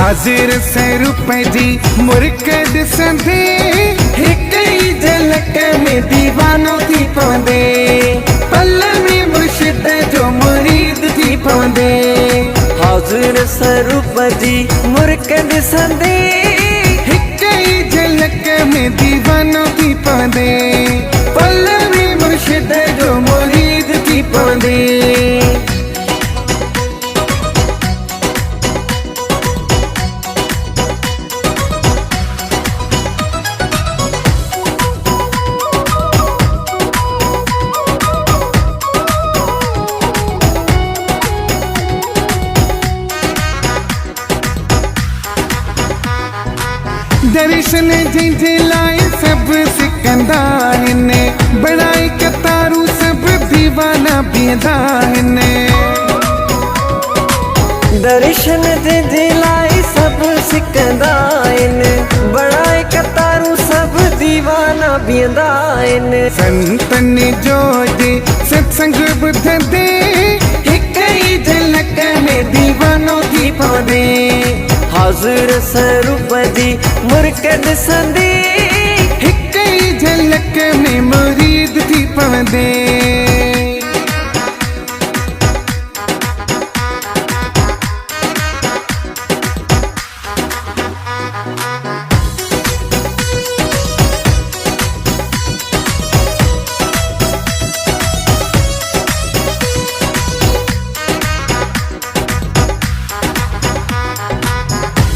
हाजिर से रुपए जी मुर्कद संदे हिक ही झलक में दीवानों थी पौंदे पल में मुर्शिद जो मुरीद थी पौंदे। हाजिर से रुपए जी मुर्कद संदे हिक ही झलक में दीवानों थी पौंदे पल में मुर्शिद जो मुरीद थी पौंदे। दर्शन जिंदे लाए सब सिकंदा ने बड़ाई कतारू सब दीवाना बेदा ने। दर्शन जिंदे लाए सब सिकंदा ने बड़ाई कतारू सब दीवाना बेदा ने। संतन जो दे सत्संग बुधंदे हिक ही झलक में दीवानों थी पौंदे। हाजिर से रुपए जी मुर्कद संदे हिक ही झलक में मुरीद थी पौंदे।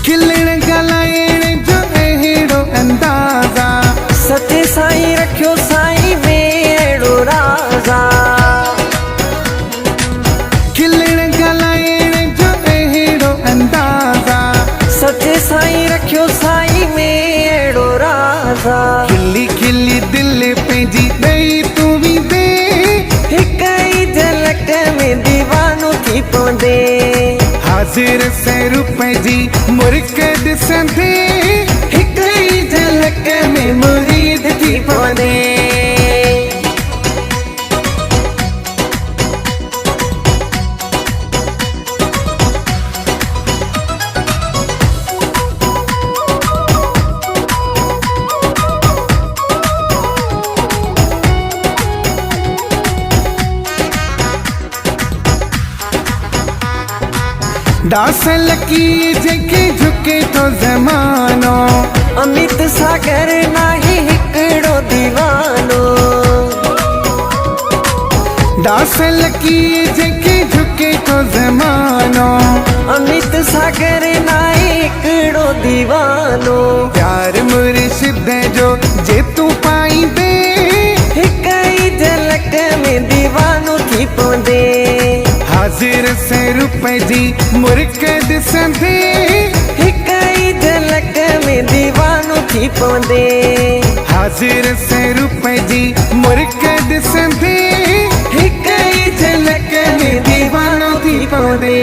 खिलण गलाइण जो अहिड़ो अंदाज़ा सचे साईं रखियो साईं में अहिड़ो राज़ा। खिलण गलाइण जो अहिड़ो अंदाज़ा सचे साईं रखियो साईं में अहिड़ो राज़ा। खिली खिली दिल पंहिंजी ॾेई तूं बि दे हिक ही झलक में दीवानो थी पौंदे। हाजिर से रुपए जी मुर्कद संदे हिक ही झलक में मुरीद थी पौंदे। दासल की जगह झुके तो ज़मानो अमित सागर नाही हिकड़ो दीवानो। दासल की जगह झुके तो ज़मानो अमित सागर नाही हिकड़ो दीवानो। प्यार मुर्शिद जो जे तू पाई दे हिक ही झलक में दीवानो थी पौंदे। हाजिर से रुपए जी मुर्कद संदे हिक ही झलक में दीवानो थी पौंदे। हाजिर से रुपए जी मुर्कद संदे हिक ही झलक में दीवानो थी पौंदे।